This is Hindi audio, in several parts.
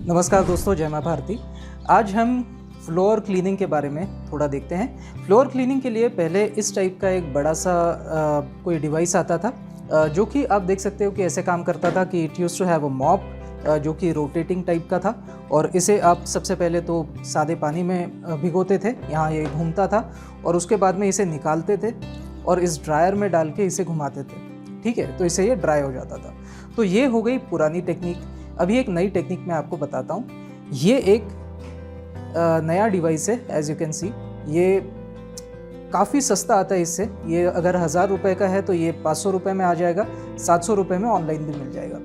नमस्कार दोस्तों, जय मां भारती। आज हम फ्लोर क्लीनिंग के बारे में थोड़ा देखते हैं। फ्लोर क्लीनिंग के लिए पहले इस टाइप का एक बड़ा सा कोई डिवाइस आता था, जो कि आप देख सकते हो कि ऐसे काम करता था कि it used to have a mop, जो कि रोटेटिंग टाइप का था। और इसे आप सबसे पहले तो सादे पानी में भिगोते थे, यहाँ ये घूमता था, और उसके बाद में इसे निकालते थे और इस ड्रायर में डाल के इसे घुमाते थे। ठीक है, तो इससे ये ड्राई हो जाता था। तो ये हो गई पुरानी टेक्निक। अभी एक नई टेक्निक मैं आपको बताता हूँ। ये एक नया डिवाइस है, एज यू कैन सी। ये काफ़ी सस्ता आता है इससे। ये अगर 1000 रुपये का है तो ये 500 रुपये में आ जाएगा, 700 रुपये में ऑनलाइन भी मिल जाएगा।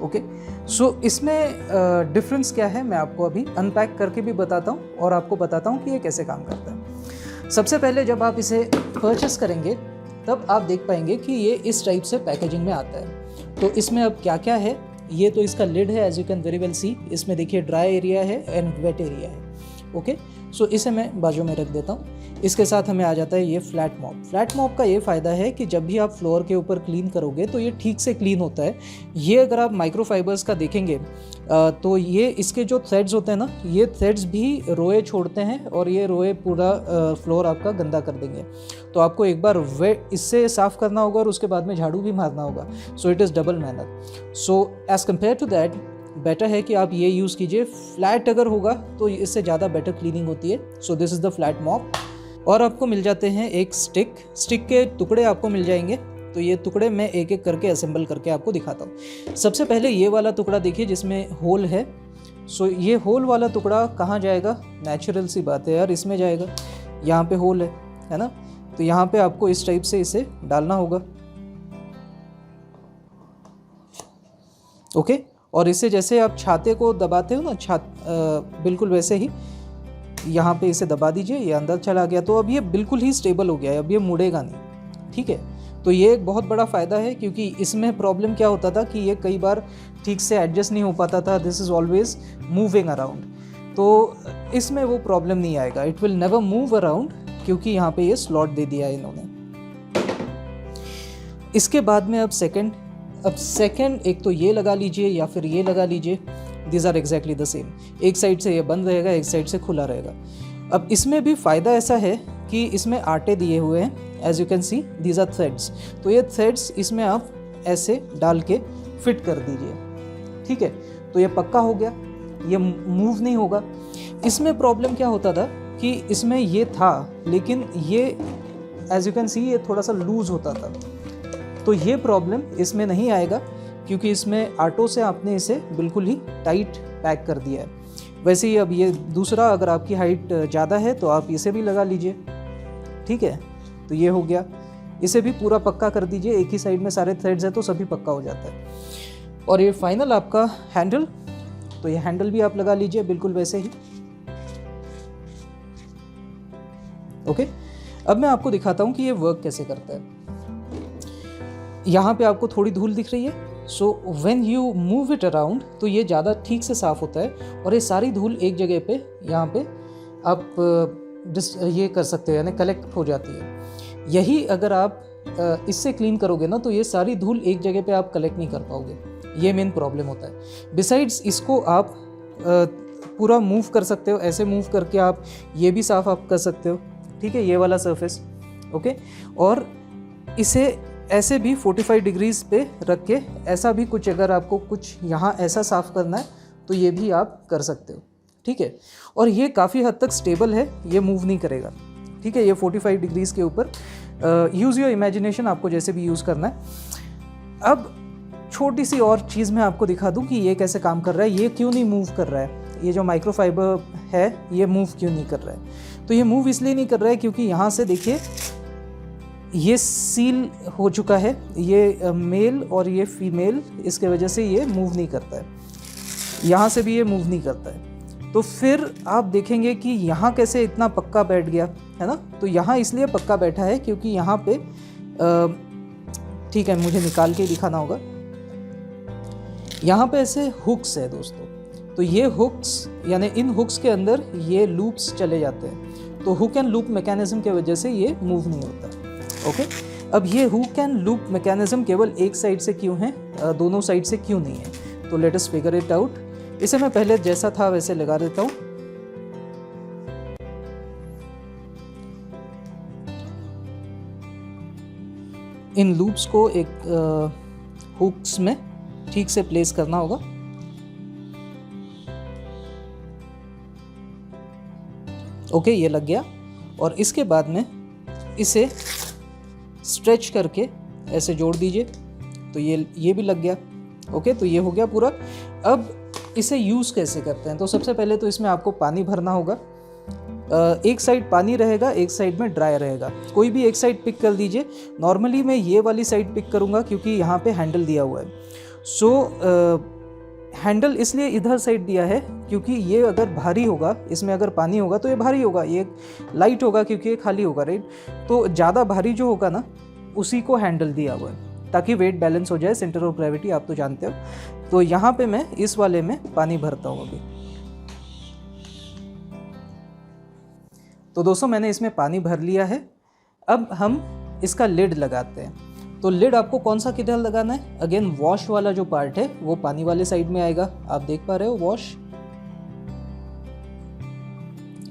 ओके, सो इसमें डिफरेंस क्या है मैं आपको अभी अनपैक करके भी बताता हूँ और आपको बताता हूँ कि ये कैसे काम करता है। सबसे पहले जब आप इसे परचेस करेंगे तब आप देख पाएंगे कि ये इस टाइप से पैकेजिंग में आता है। तो इसमें अब क्या क्या है, ये तो इसका लिड है, as you can very well see. इसमें देखिए ड्राई एरिया है एंड वेट एरिया है। ओके, सो इसे मैं बाजू में रख देता हूँ। इसके साथ हमें आ जाता है ये फ्लैट मॉप। फ्लैट मॉप का ये फ़ायदा है कि जब भी आप फ्लोर के ऊपर क्लीन करोगे तो ये ठीक से क्लीन होता है। ये अगर आप माइक्रोफाइबर्स का देखेंगे तो ये इसके जो थ्रेड्स होते हैं ना, ये थ्रेड्स भी रोए छोड़ते हैं और ये रोए पूरा फ्लोर आपका गंदा कर देंगे। तो आपको एक बार इससे साफ़ करना होगा और उसके बाद में झाड़ू भी मारना होगा। सो इट इज़ डबल मेहनत। So as compare to that better है कि आप ये यूज़ कीजिए। फ्लैट अगर होगा तो इससे ज़्यादा बेटर क्लीनिंग होती है। So this is the flat mop. और आपको मिल जाते हैं एक स्टिक के टुकड़े आपको मिल जाएंगे। तो ये टुकड़े मैं एक एक करके असेंबल करके आपको दिखाता हूँ। सबसे पहले ये वाला टुकड़ा देखिए जिसमें होल है। सो ये होल वाला टुकड़ा कहाँ जाएगा? नेचुरल सी बात है यार, इसमें जाएगा। यहाँ पे होल है ना, तो यहाँ पे आपको इस टाइप से इसे डालना होगा। ओके, और इसे जैसे आप छाते को दबाते हो ना, बिल्कुल वैसे ही यहाँ पे इसे दबा दीजिए। ये अंदर चला गया। तो अब ये बिल्कुल ही स्टेबल हो गया है, अब ये मुड़ेगा नहीं। ठीक है, तो ये एक बहुत बड़ा फ़ायदा है, क्योंकि इसमें प्रॉब्लम क्या होता था कि ये कई बार ठीक से एडजस्ट नहीं हो पाता था। This is always moving around. तो इसमें वो प्रॉब्लम नहीं आएगा, it will never move around, क्योंकि यहाँ पे ये स्लॉट दे दिया है इन्होंने। इसके बाद में अब सेकंड एक तो ये लगा लीजिए या फिर ये लगा लीजिए। These are exactly the same. एक साइड से ये बंद रहेगा, एक साइड से खुला रहेगा। अब इसमें भी फ़ायदा ऐसा है कि इसमें आटे दिए हुए हैं, as you can see these are threads. तो ये थ्रेड्स इसमें आप ऐसे डाल के फिट कर दीजिए। ठीक है, तो ये पक्का हो गया, ये मूव नहीं होगा। इसमें प्रॉब्लम क्या होता था कि इसमें ये था, लेकिन ये एज यू कैन सी ये थोड़ा सा लूज़ होता था। तो ये प्रॉब्लम इसमें नहीं आएगा, क्योंकि इसमें आटों से आपने इसे बिल्कुल ही टाइट पैक कर दिया है। वैसे ही अब ये दूसरा, अगर आपकी हाइट ज़्यादा है तो आप इसे भी लगा लीजिए। ठीक है, तो ये हो गया। इसे भी पूरा पक्का कर दीजिए। एक ही साइड में सारे थ्रेड्स हैं तो सभी पक्का हो जाता है। और ये फाइनल आपका हैंडल, तो ये हैंडल भी आप लगा लीजिए बिल्कुल वैसे ही। ओके, अब मैं आपको दिखाता हूँ कि ये वर्क कैसे करता है। यहाँ पे आपको थोड़ी धूल दिख रही है। So when you move it around तो ये ज़्यादा ठीक से साफ़ होता है और ये सारी धूल एक जगह पे यहाँ पे आप ये कर सकते हो, यानी कलेक्ट हो जाती है। यही अगर आप इससे क्लीन करोगे ना तो ये सारी धूल एक जगह पे आप कलेक्ट नहीं कर पाओगे। ये मेन प्रॉब्लम होता है। बिसाइड्स इसको आप पूरा मूव कर सकते हो, ऐसे मूव करके आप ये भी साफ़ आप कर सकते हो। ठीक है, ये वाला सरफेस। ओके, और इसे ऐसे भी 45 डिग्रीज पे रख के ऐसा भी कुछ, अगर आपको कुछ यहाँ ऐसा साफ़ करना है तो ये भी आप कर सकते हो। ठीक है, और ये काफ़ी हद तक स्टेबल है, ये मूव नहीं करेगा। ठीक है, ये 45 डिग्रीज़ के ऊपर। यूज़ योर इमेजिनेशन, आपको जैसे भी यूज़ करना है। अब छोटी सी और चीज़ मैं आपको दिखा दूँ कि ये कैसे काम कर रहा है। ये क्यों नहीं मूव कर रहा है, ये जो माइक्रोफाइबर है ये मूव क्यों नहीं कर रहा है? तो ये मूव इसलिए नहीं कर रहा है क्योंकि यहाँ से देखिए ये सील हो चुका है, ये मेल और ये फीमेल, इसके वजह से ये मूव नहीं करता है। यहाँ से भी ये मूव नहीं करता है। तो फिर आप देखेंगे कि यहाँ कैसे इतना पक्का बैठ गया है ना। तो यहाँ इसलिए पक्का बैठा है क्योंकि यहाँ पे ठीक है, मुझे निकाल के दिखाना होगा। यहाँ पे ऐसे हुक्स है दोस्तों। तो ये हुक्स, यानी इन हुक्स के अंदर ये लूप्स चले जाते हैं। तो हुक एंड लूप मैकेनिज्म की वजह से ये मूव नहीं होता। ओके, अब ये हुक एंड लूप मैकेनिज्म केवल एक साइड से क्यों है, दोनों साइड से क्यों नहीं है? तो let us figure it out. इसे मैं पहले जैसा था वैसे लगा देता हूँ। इन लूप्स को एक हुक्स में ठीक से प्लेस करना होगा। ओके, ये लग गया। और इसके बाद में इसे स्ट्रेच करके ऐसे जोड़ दीजिए, तो ये भी लग गया। ओके, तो ये हो गया पूरा। अब इसे यूज़ कैसे करते हैं, तो सबसे पहले तो इसमें आपको पानी भरना होगा। एक साइड पानी रहेगा, एक साइड में ड्राई रहेगा। कोई भी एक साइड पिक कर दीजिए। नॉर्मली मैं ये वाली साइड पिक करूँगा क्योंकि यहाँ पे हैंडल दिया हुआ है। सो हैंडल इसलिए इधर साइड दिया है क्योंकि ये अगर भारी होगा, इसमें अगर पानी होगा तो ये भारी होगा, ये लाइट होगा क्योंकि ये खाली होगा, राइट। तो ज़्यादा भारी जो होगा ना, उसी को हैंडल दिया हुआ है ताकि वेट बैलेंस हो जाए। सेंटर ऑफ ग्रेविटी आप तो जानते हो। तो यहाँ पे मैं इस वाले में पानी भरता हूँ अभी। तो दोस्तों मैंने इसमें पानी भर लिया है। अब हम इसका लिड लगाते हैं। तो लिड आपको कौन सा किधर लगाना है? अगेन वॉश वाला जो पार्ट है वो पानी वाले साइड में आएगा। आप देख पा रहे हो वॉश,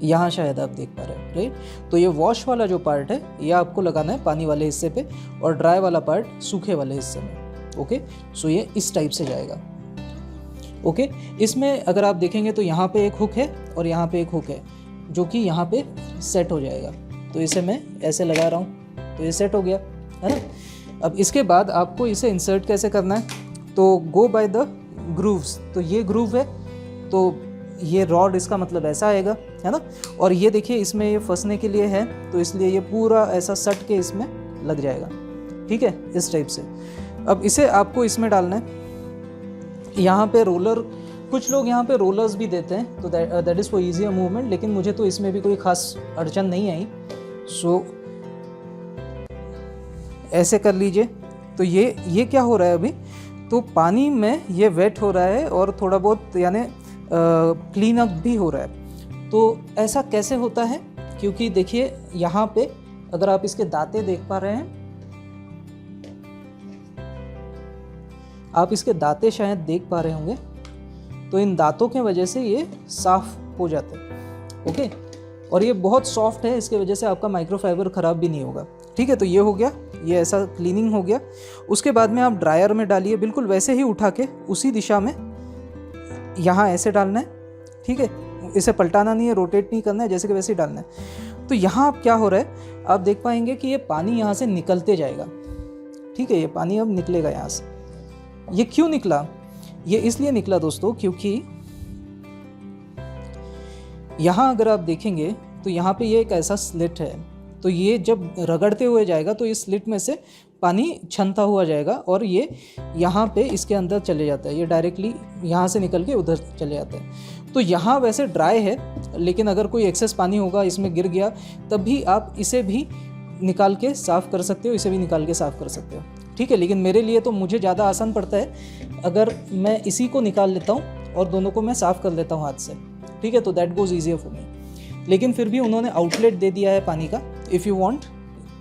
यहाँ शायद आप देख पा रहे हो, राइट। तो ये वॉश वाला जो पार्ट है ये आपको लगाना है पानी वाले हिस्से पे, और ड्राई वाला पार्ट सूखे वाले हिस्से में। ओके, सो ये इस टाइप से जाएगा। ओके, इसमें अगर आप देखेंगे तो यहाँ पे एक हुक है और यहाँ पे एक हुक है जो कि यहाँ पे सेट हो जाएगा। तो इसे मैं ऐसे लगा रहा हूँ तो ये सेट हो गया, है ना। अब इसके बाद आपको इसे इंसर्ट कैसे करना है, तो गो बाय द ग्रूव्स। तो ये ग्रूव है, तो ये रॉड इसका मतलब ऐसा आएगा, है ना। और ये देखिए इसमें ये फंसने के लिए है, तो इसलिए ये पूरा ऐसा सट के इसमें लग जाएगा, ठीक है, इस टाइप से। अब इसे आपको इसमें डालना है। यहाँ पे रोलर, कुछ लोग यहाँ पे रोलर्स भी देते हैं, तो that is for easier movement, लेकिन मुझे तो इसमें भी कोई खास अड़चन नहीं आई। सो ऐसे कर लीजिए। तो ये क्या हो रहा है अभी, तो पानी में ये वेट हो रहा है और थोड़ा बहुत यानी क्लीन अप भी हो रहा है। तो ऐसा कैसे होता है, क्योंकि देखिए यहाँ पे अगर आप इसके दांते देख पा रहे हैं, आप इसके दांते शायद देख पा रहे होंगे, तो इन दांतों के वजह से ये साफ हो जाते हैं। ओके, और ये बहुत सॉफ्ट है, इसके वजह से आपका माइक्रोफाइबर ख़राब भी नहीं होगा, ठीक है। तो ये हो गया, ये ऐसा क्लीनिंग हो गया। उसके बाद में आप ड्रायर में डालिए, बिल्कुल वैसे ही उठा के उसी दिशा में यहाँ ऐसे डालना है, ठीक है। इसे पलटाना नहीं है, रोटेट नहीं करना है, जैसे कि वैसे ही डालना है। तो यहाँ अब क्या हो रहा है, आप देख पाएंगे कि ये पानी यहाँ से निकलते जाएगा, ठीक है। ये पानी अब निकलेगा यहाँ से। ये क्यों निकला? ये इसलिए निकला दोस्तों क्योंकि यहाँ अगर आप देखेंगे तो यहाँ पे ये एक ऐसा स्लिट है, तो ये जब रगड़ते हुए जाएगा तो इस स्लिट में से पानी छनता हुआ जाएगा और ये यहाँ पे इसके अंदर चले जाता है। ये डायरेक्टली यहाँ से निकल के उधर चले जाता है। तो यहाँ वैसे ड्राई है, लेकिन अगर कोई एक्सेस पानी होगा इसमें गिर गया, तब भी आप इसे भी निकाल के साफ़ कर सकते हो, इसे भी निकाल के साफ़ कर सकते हो, ठीक है। लेकिन मेरे लिए तो मुझे ज़्यादा आसान पड़ता है अगर मैं इसी को निकाल लेता हूँ और दोनों को मैं साफ़ कर लेता हूँ हाथ से, ठीक है। तो that goes easier for me. लेकिन फिर भी उन्होंने आउटलेट दे दिया है पानी का। If you want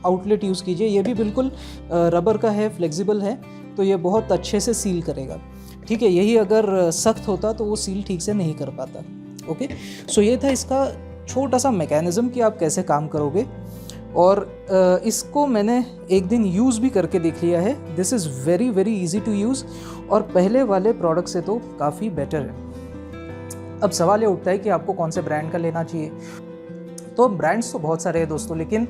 outlet use कीजिए। ये भी बिल्कुल रबर का है, फ्लेक्सिबल है, तो ये बहुत अच्छे से सील करेगा, ठीक है। यही अगर सख्त होता तो वो सील ठीक से नहीं कर पाता। ओके, सो ये था इसका छोटा सा मैकेनिज़्म कि आप कैसे काम करोगे। और इसको मैंने एक दिन यूज़ भी करके देख लिया है। This is very very easy to use और पहले वाले प्रोडक्ट से तो काफ़ी बेटर है। अब सवाल ये उठता है कि आपको कौन से ब्रांड का लेना चाहिए। तो ब्रांड्स तो बहुत सारे हैं दोस्तों, लेकिन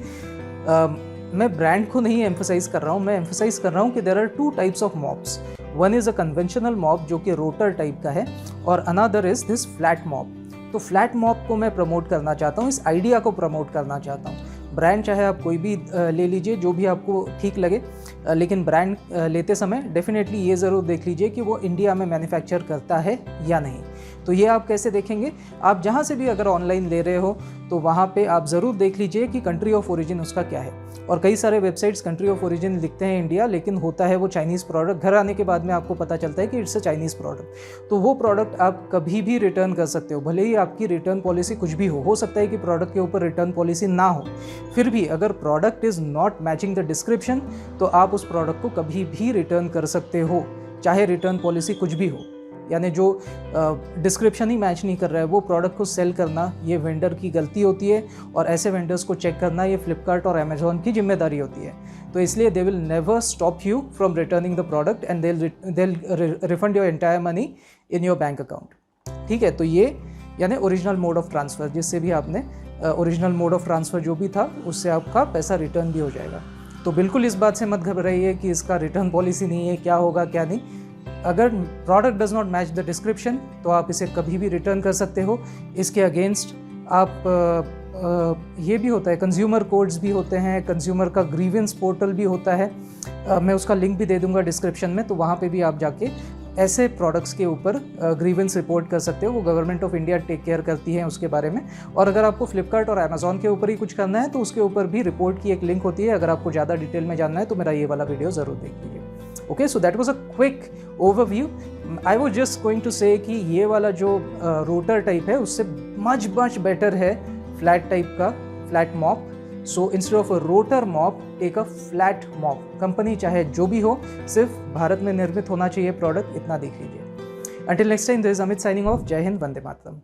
मैं ब्रांड को नहीं एम्फसाइज़ कर रहा हूँ, मैं एम्फसाइज़ कर रहा हूँ कि there are two types of mops. One is a conventional mop जो कि रोटर टाइप का है, और another is this flat mop. तो फ्लैट मॉप को मैं प्रमोट करना चाहता हूँ, इस आइडिया को प्रमोट करना चाहता हूँ। ब्रांड चाहे आप कोई भी ले लीजिए, जो भी आपको ठीक लगे, लेकिन ब्रांड लेते समय डेफिनेटली ये ज़रूर देख लीजिए कि वो इंडिया में मैन्युफैक्चर करता है या नहीं। तो ये आप कैसे देखेंगे? आप जहाँ से भी अगर ऑनलाइन ले रहे हो तो वहाँ पे आप ज़रूर देख लीजिए कि कंट्री ऑफ ओरिजिन उसका क्या है। और कई सारे वेबसाइट्स कंट्री ऑफ ओरिजिन लिखते हैं इंडिया, लेकिन होता है वो चाइनीज़ प्रोडक्ट। घर आने के बाद में आपको पता चलता है कि इट्स अ चाइनीज़ प्रोडक्ट। तो वो प्रोडक्ट आप कभी भी रिटर्न कर सकते हो, भले ही आपकी रिटर्न पॉलिसी कुछ भी हो सकता है कि प्रोडक्ट के ऊपर रिटर्न पॉलिसी ना हो, फिर भी अगर product is not matching the description तो आप उस प्रोडक्ट को कभी भी रिटर्न कर सकते हो, चाहे रिटर्न पॉलिसी कुछ भी हो। यानी जो डिस्क्रिप्शन ही मैच नहीं कर रहा है वो प्रोडक्ट को सेल करना ये वेंडर की गलती होती है, और ऐसे वेंडर्स को चेक करना ये फ्लिपकार्ट और अमेजोन की जिम्मेदारी होती है। तो इसलिए they will never stop you from returning the product and they'll refund your entire money in your bank account. ठीक है, तो ये यानी ओरिजिनल मोड ऑफ ट्रांसफ़र, जिससे भी आपने ओरिजिनल मोड ऑफ ट्रांसफ़र जो भी था उससे आपका पैसा रिटर्न भी हो जाएगा। तो बिल्कुल इस बात से मत घबराइए कि इसका रिटर्न पॉलिसी नहीं है, क्या होगा क्या नहीं। अगर product does not match the description तो आप इसे कभी भी रिटर्न कर सकते हो। इसके अगेंस्ट आप ये भी होता है, कंज्यूमर कोड्स भी होते हैं, कंज्यूमर का ग्रीवेंस पोर्टल भी होता है, मैं उसका लिंक भी दे दूंगा डिस्क्रिप्शन में, तो वहाँ पे भी आप जाके ऐसे प्रोडक्ट्स के ऊपर ग्रीवेंस रिपोर्ट कर सकते हो। वो government of India take care करती है उसके बारे में। और अगर आपको फ्लिपकार्ट और अमेजोन के ऊपर ही कुछ करना है तो उसके ऊपर भी रिपोर्ट की एक लिंक होती है। अगर आपको ज़्यादा डिटेल में जानना है तो मेरा ये वाला वीडियो ज़रूर देख लीजिए। Okay, so that was a quick overview. I was just going to say कि ये वाला जो रोटर टाइप है उससे मच बेटर है फ्लैट टाइप का flat mop. So instead of a rotor mop take a flat mop. Company चाहे जो भी हो, सिर्फ भारत में निर्मित होना चाहिए प्रोडक्ट, इतना देख लीजिए। Until next time, this is Amit signing off. जय हिंद, वंदे मातरम।